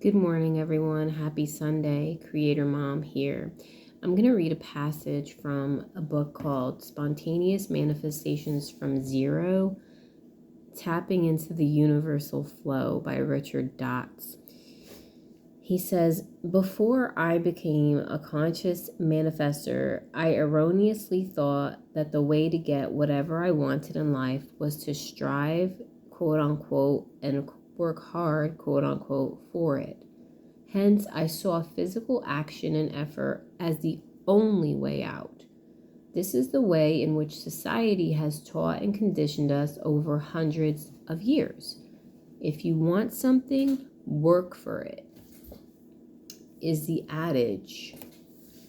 Good morning, everyone. Happy Sunday. Creator Mom here. I'm going to read a passage from a book called Spontaneous Manifestations from Zero, Tapping into the Universal Flow by Richard Dotz. He says, before I became a conscious manifester, I erroneously thought that the way to get whatever I wanted in life was to strive, quote unquote, and work hard, quote unquote, for it. Hence, I saw physical action and effort as the only way out. This is the way in which society has taught and conditioned us over hundreds of years. If you want something, work for it, is the adage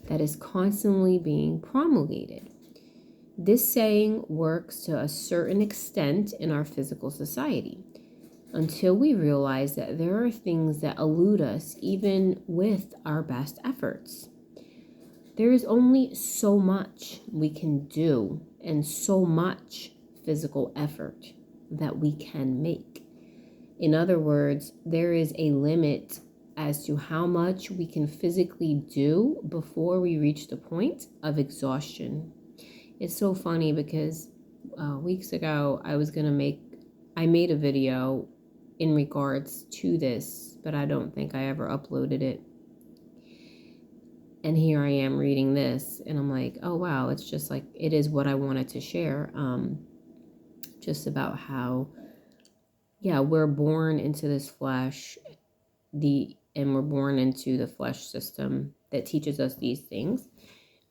that is constantly being promulgated. This saying works to a certain extent in our physical society, until we realize that there are things that elude us even with our best efforts. There is only so much we can do and so much physical effort that we can make. In other words, there is a limit as to how much we can physically do before we reach the point of exhaustion. It's so funny because weeks ago I made a video in regards to this, but I don't think I ever uploaded it. And here I am reading this, and I'm like, oh wow, it's just like, it is what I wanted to share. Just about how, we're born into this flesh, and we're born into the flesh system that teaches us these things.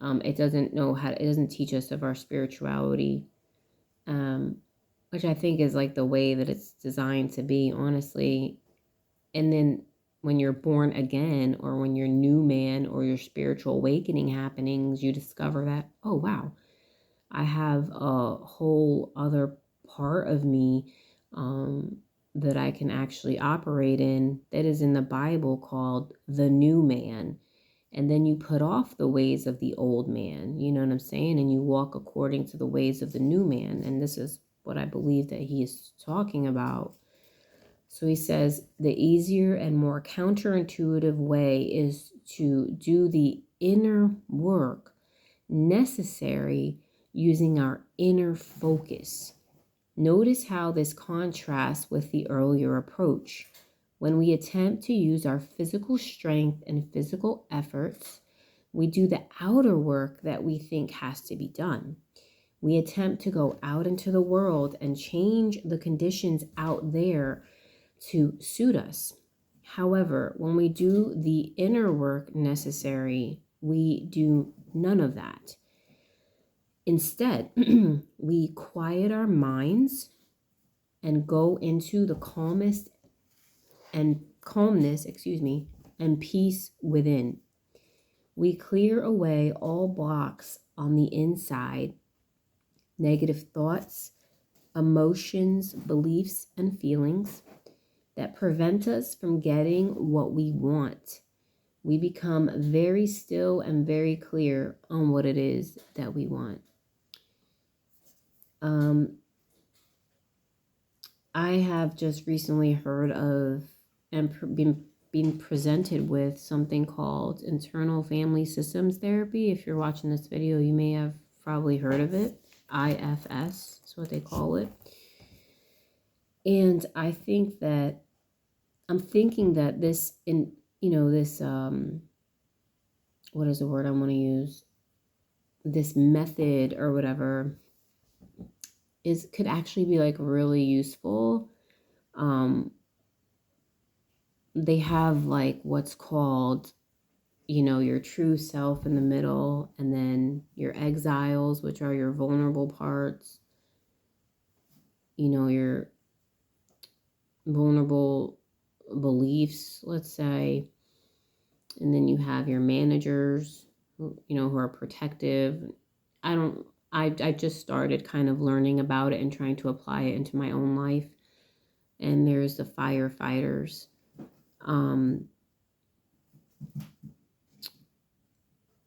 It doesn't teach us of our spirituality, which I think is like the way that it's designed to be, honestly. And then when you're born again, or when your new man or your spiritual awakening happenings, you discover that, oh wow, I have a whole other part of me that I can actually operate in, that is in the Bible, called the new man. And then you put off the ways of the old man, you know what I'm saying? And you walk according to the ways of the new man. And this is what I believe that he is talking about. So he says the easier and more counterintuitive way is to do the inner work necessary using our inner focus. Notice how this contrasts with the earlier approach. When we attempt to use our physical strength and physical efforts, we do the outer work that we think has to be done. We attempt to go out into the world and change the conditions out there to suit us. However, when we do the inner work necessary, we do none of that. Instead, we quiet our minds and go into the calmness, and peace within. We clear away all blocks on the inside, negative thoughts, emotions, beliefs, and feelings that prevent us from getting what we want. We become very still and very clear on what it is that we want. I have just recently heard of and been presented with something called internal family systems therapy. If you're watching this video, you may have probably heard of it. IFS is what they call it. And I'm thinking that this, what is the word I want to use? This method or whatever could actually be like really useful. They have like what's called, your true self in the middle, and then your exiles, which are your vulnerable parts, your vulnerable beliefs, let's say. And then you have your managers, who are protective. I just started kind of learning about it and trying to apply it into my own life. And there's the firefighters.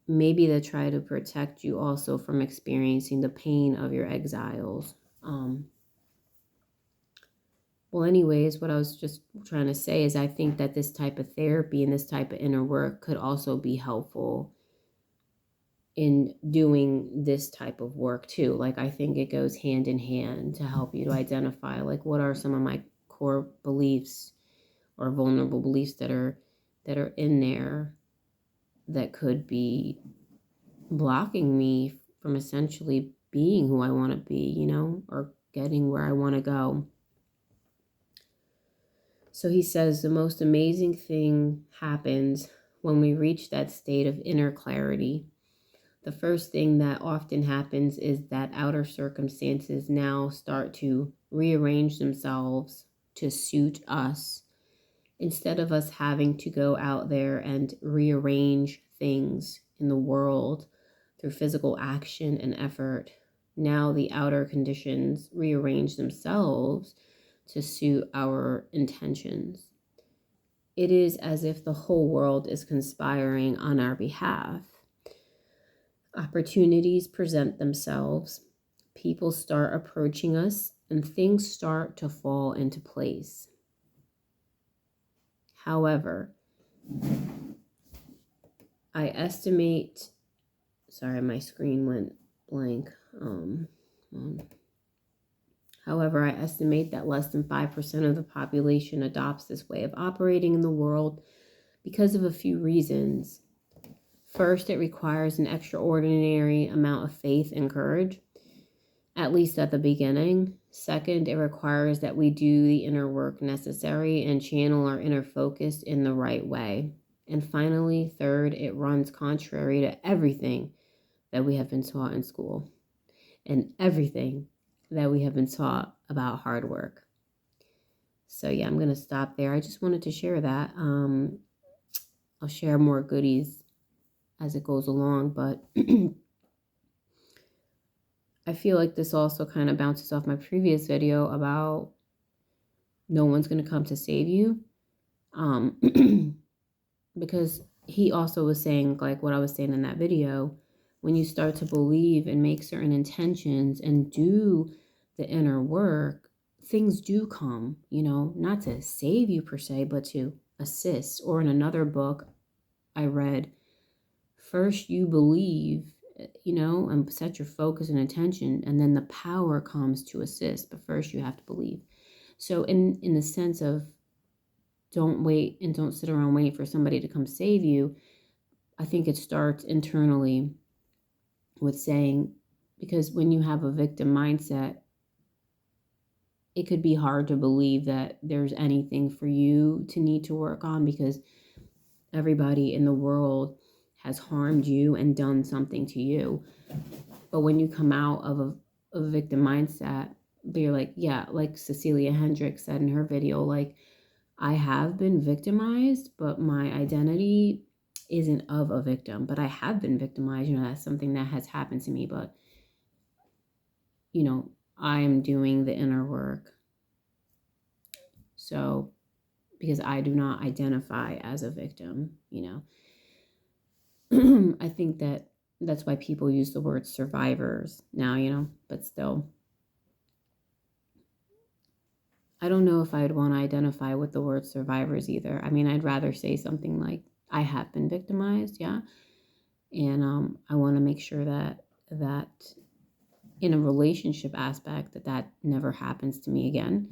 Maybe they try to protect you also from experiencing the pain of your exiles. Well, anyways, what I was just trying to say is I think that this type of therapy and this type of inner work could also be helpful in doing this type of work too. Like, I think it goes hand in hand to help you to identify, like, what are some of my core beliefs or vulnerable beliefs that are in there that could be blocking me from essentially being who I want to be, or getting where I want to go. So he says the most amazing thing happens when we reach that state of inner clarity. The first thing that often happens is that outer circumstances now start to rearrange themselves to suit us. Instead of us having to go out there and rearrange things in the world through physical action and effort, now the outer conditions rearrange themselves to suit our intentions. It is as if the whole world is conspiring on our behalf. Opportunities present themselves, people start approaching us, and things start to fall into place. However, I estimate, sorry, my screen went blank. However, I estimate that less than 5% of the population adopts this way of operating in the world because of a few reasons. First, it requires an extraordinary amount of faith and courage, at least at the beginning. Second, it requires that we do the inner work necessary and channel our inner focus in the right way. And finally, third, it runs contrary to everything that we have been taught in school and everything that we have been taught about hard work. So yeah, I'm going to stop there. I just wanted to share that. I'll share more goodies as it goes along, but I feel like this also kind of bounces off my previous video about no one's going to come to save you. Because he also was saying, like what I was saying in that video, when you start to believe and make certain intentions and do the inner work, things do come, not to save you per se, but to assist. Or in another book I read, first you believe, and set your focus and attention, and then the power comes to assist. But first you have to believe. So in the sense of don't wait and don't sit around waiting for somebody to come save you, I think it starts internally with saying, because when you have a victim mindset, it could be hard to believe that there's anything for you to need to work on, because everybody in the world has harmed you and done something to you. But when you come out of a victim mindset, you're like, yeah, like Cecilia Hendricks said in her video, like, I have been victimized, but my identity isn't of a victim, but I have been victimized. That's something that has happened to me, but, I'm doing the inner work. So, because I do not identify as a victim, I think that's why people use the word survivors now, but still. I don't know if I'd want to identify with the word survivors either. I mean, I'd rather say something like, I have been victimized, yeah. And I want to make sure that in a relationship aspect, that never happens to me again.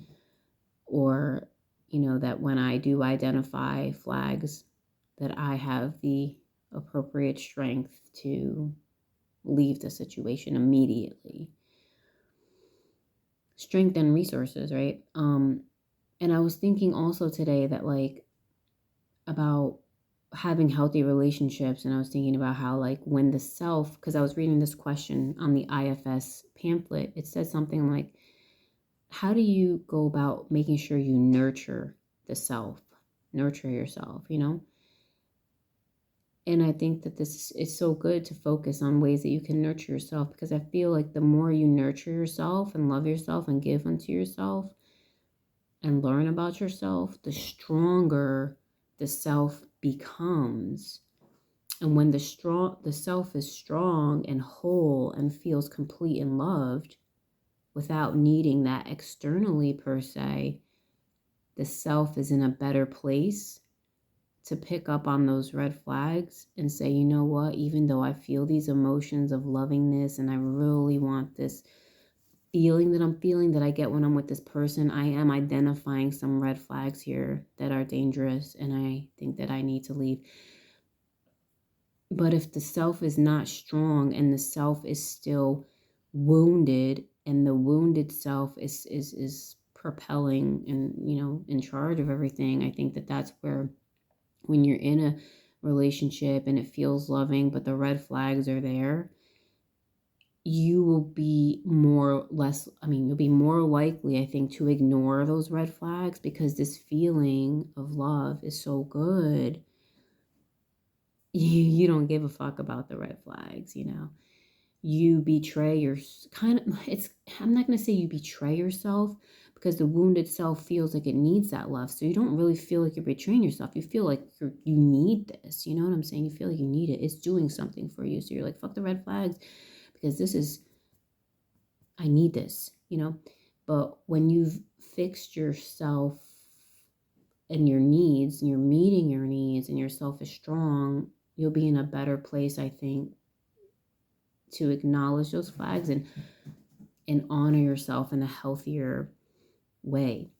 Or, that when I do identify flags, that I have the appropriate strength to leave the situation immediately. Strength and resources, right? And I was thinking also today that, like, about having healthy relationships, and I was thinking about how, like, when the self, because I was reading this question on the IFS pamphlet, it said something like, how do you go about making sure you nurture the self, nurture yourself, And I think that this is so good to focus on ways that you can nurture yourself, because I feel like the more you nurture yourself and love yourself and give unto yourself and learn about yourself, the stronger the self becomes. And when the self is strong and whole and feels complete and loved without needing that externally per se, the self is in a better place to pick up on those red flags and say, you know what, even though I feel these emotions of lovingness and I really want this feeling that I'm feeling that I get when I'm with this person, I am identifying some red flags here that are dangerous and I think that I need to leave. But if the self is not strong and the self is still wounded and the wounded self is propelling and, you know, in charge of everything, I think that that's where, when you're in a relationship and it feels loving but the red flags are there, you will be you'll be more likely, I think, to ignore those red flags because this feeling of love is so good. You don't give a fuck about the red flags, you know. You betray your kind of, it's, I'm not going to say you betray yourself because the wounded self feels like it needs that love. So you don't really feel like you're betraying yourself. You feel like you need this. You know what I'm saying? You feel like you need it. It's doing something for you. So you're like, fuck the red flags because I need this, you know. But when you've fixed yourself and your needs, and you're meeting your needs and your self is strong, you'll be in a better place, I think, to acknowledge those flags and honor yourself in a healthier way.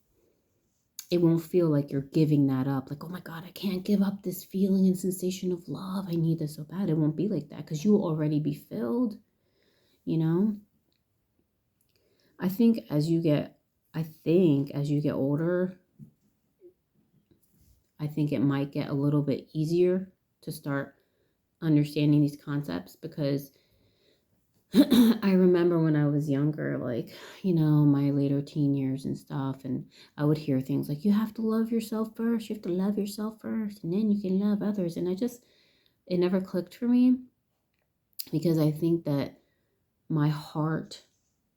It won't feel like you're giving that up, like, oh my God, I can't give up this feeling and sensation of love. I need this so bad. It won't be like that because you will already be filled, you know? I think as you get older, I think it might get a little bit easier to start understanding these concepts because I remember when I was younger, like, you know, my later teen years and stuff, and I would hear things like, you have to love yourself first, you have to love yourself first, and then you can love others. And it never clicked for me because I think that my heart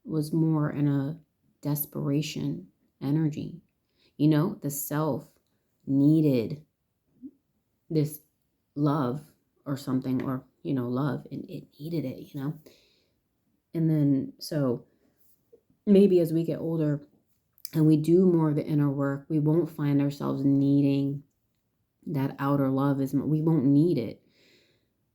was more in a desperation energy. You know, the self needed this love or something, or, you know, love, and it needed it, you know. And then, so maybe as we get older and we do more of the inner work, we won't find ourselves needing that outer love as much. We won't need it.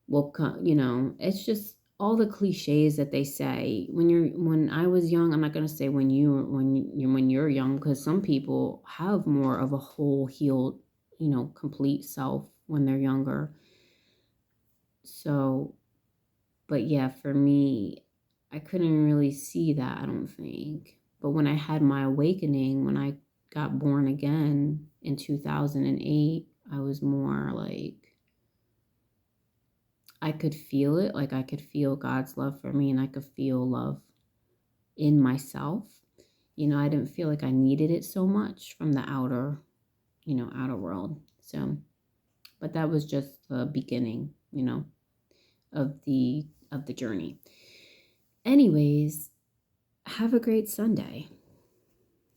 Well, you know, it's just all the cliches that they say when I was young. I'm not going to say when you're young, because some people have more of a whole healed, you know, complete self when they're younger. So, but yeah, for me, I couldn't really see that, I don't think. But when I had my awakening, when I got born again in 2008, I was more like, I could feel it. Like I could feel God's love for me and I could feel love in myself. You know, I didn't feel like I needed it so much from the outer, you know, outer world. So, but that was just the beginning, you know, of the journey. Anyways, have a great Sunday.